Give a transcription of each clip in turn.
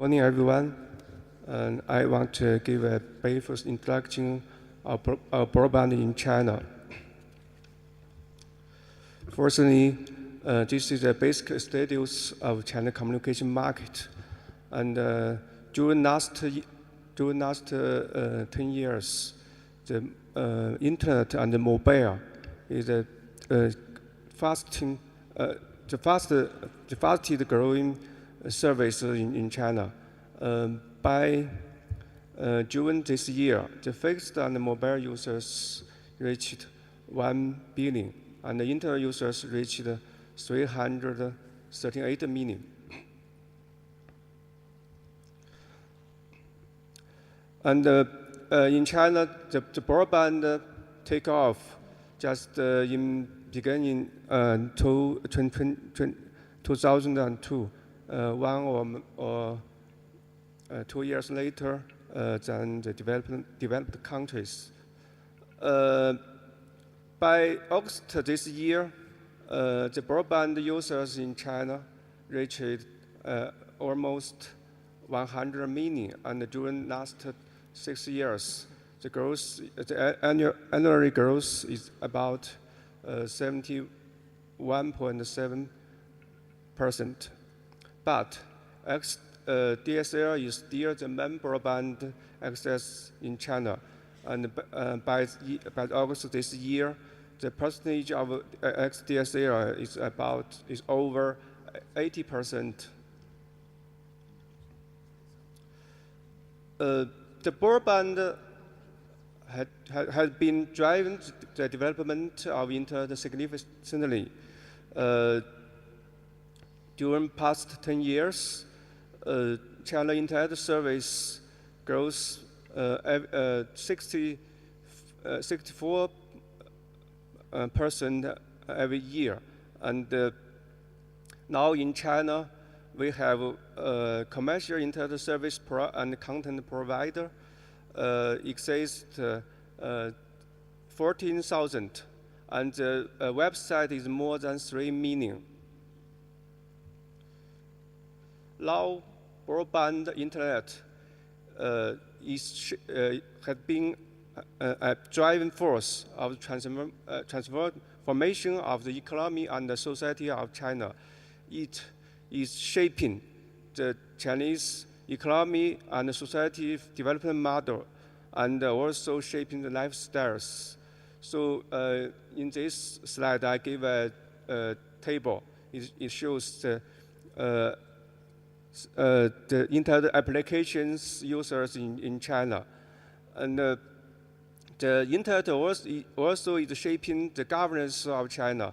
Morning, everyone. And I want to give a brief introduction of broadband in China. Firstly, this is the basic status of China communication market. And during last 10 years, the internet and the mobile is the fastest growing service in China. By June this year, the fixed and mobile users reached 1 billion, and the internet users reached 338 million. And in China, the broadband take off just in beginning 2002, 1 or 2 years later than the developed countries. By August this year, the broadband users in China reached almost 100 million, and during last 6 years, the annual growth is about 71.7%. But DSL is still the main broadband access in China, and by August this year, the percentage of XDSL is over 80%. The broadband has been driving the development of internet significantly. During past 10 years, China internet service grows 64% every year. And now in China, we have commercial internet service and content provider exist 14,000, and the website is more than 3 million. Now, broadband internet has been a driving force of transformation of the economy and the society of China. It is shaping the Chinese economy and society development model, and also shaping the lifestyles. So in this slide, I give a table. It shows the internet applications users in China. And the internet also is shaping the governance of China.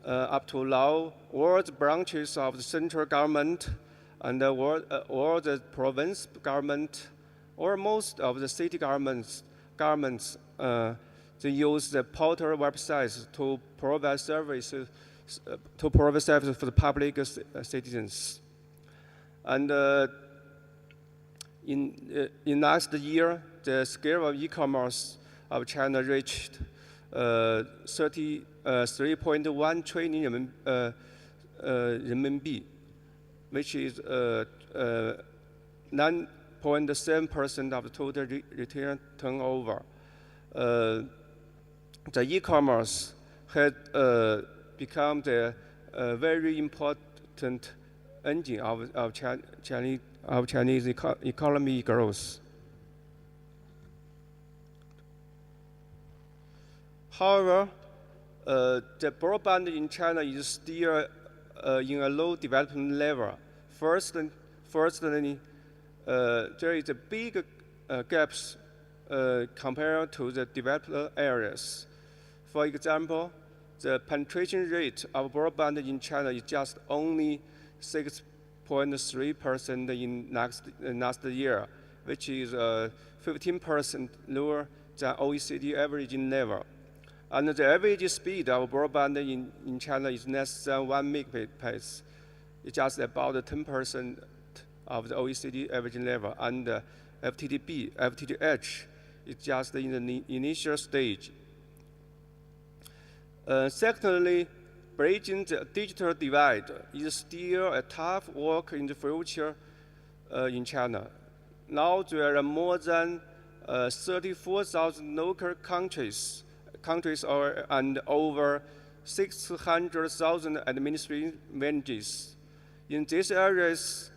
Up to now, all the branches of the central government and all the province government, or most of the city governments, they use the portal websites to provide services for the public citizens. And in last year, the scale of e-commerce of China reached 33.1 trillion renminbi, which is 9.7% of the total retail turnover. The e-commerce had become the very important engine of Chinese economy growth. However, the broadband in China is still in a low development level. Firstly, there is a big gaps compared to the developed areas. For example, the penetration rate of broadband in China is just only 6.3% in last year, which is 15% lower than OECD averaging level. And the average speed of broadband in China is less than 1 Mbps. It's just about 10% of the OECD averaging level. And FTTH is just in the initial stage. Secondly, bridging the digital divide is still a tough work in the future. in China. Now there are more than 34,000 local countries and over 600,000 administrative villages. In these areas,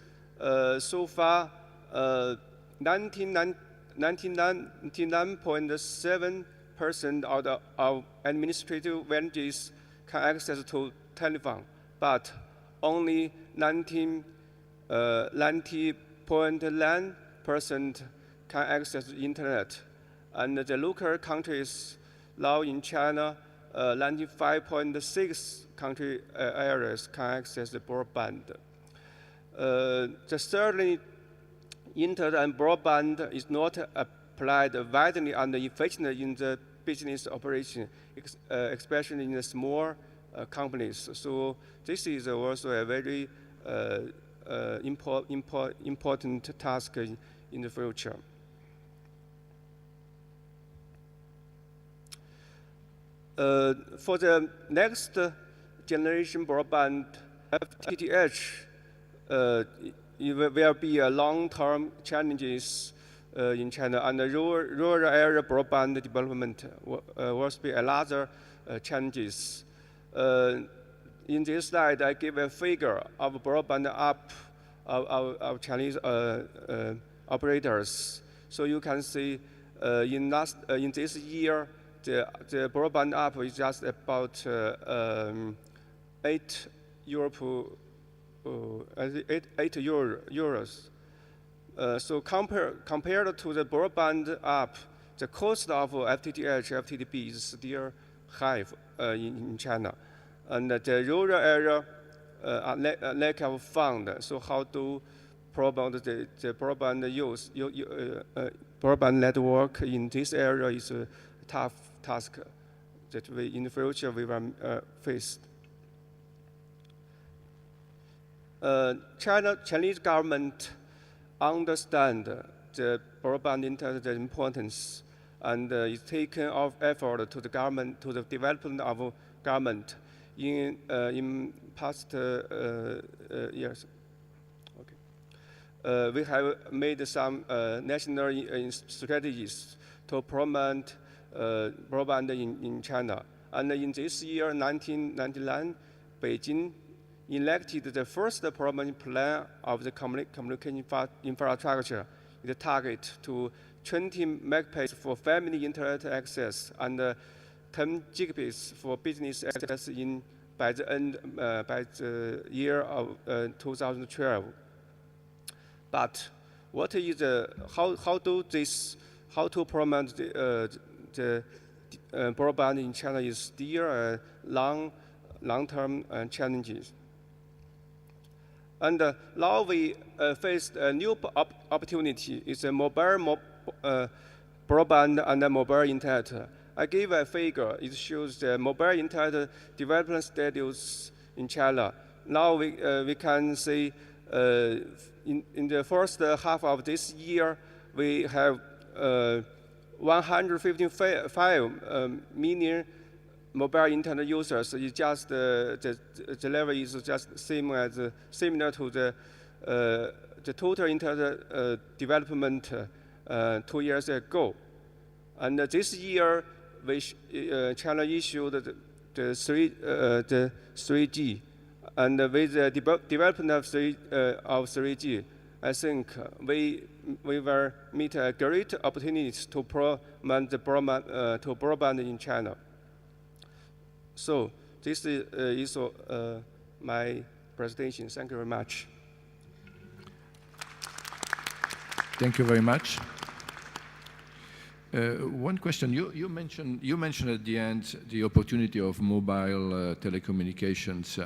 so far, 99.7% of administrative villages can access to telephone, but only 90.9% can access the internet. And the local countries now in China, 95.6 country areas can access the broadband. Certainly, internet and broadband is not applied widely and efficiently in the business operation, especially in the small companies. So this is also a very important task in the future. For the next generation broadband, FTTH it will be a long-term challenges in China, and the rural area broadband development will be another challenges. In this slide, I give a figure of broadband app of Chinese operators. So you can see in this year, the broadband app is just about €8 euros. So compared to the broadband app, the cost of FTTH, FTTP is still high in China. And the rural area lack of fund. So how to promote the broadband use, broadband network in this area is a tough task that in the future we will face. Chinese government understand the broadband internet importance and is taking off effort to the government, to the development of government in past years. Okay. We have made some national strategies to promote broadband in China. And in this year, 1999, Beijing elected the first program plan of the communication infrastructure. The target to 20 megabits for family internet access and 10 gigabits for business access by the year of 2012. But what is how to promote the broadband in China is still a long-term challenges. And now we faced a new opportunity. It's a mobile broadband and a mobile internet. I gave a figure. It shows the mobile internet development status in China. Now we can see in the first half of this year, we have 155 million mobile internet users. It's just the level is just similar to the total internet development 2 years ago. And this year, China issued the 3G, and with the development of 3G, I think we will meet a great opportunity to promote the broadband in China. So this is my presentation. Thank you very much. Thank you very much. One question. You mentioned at the end the opportunity of mobile telecommunications.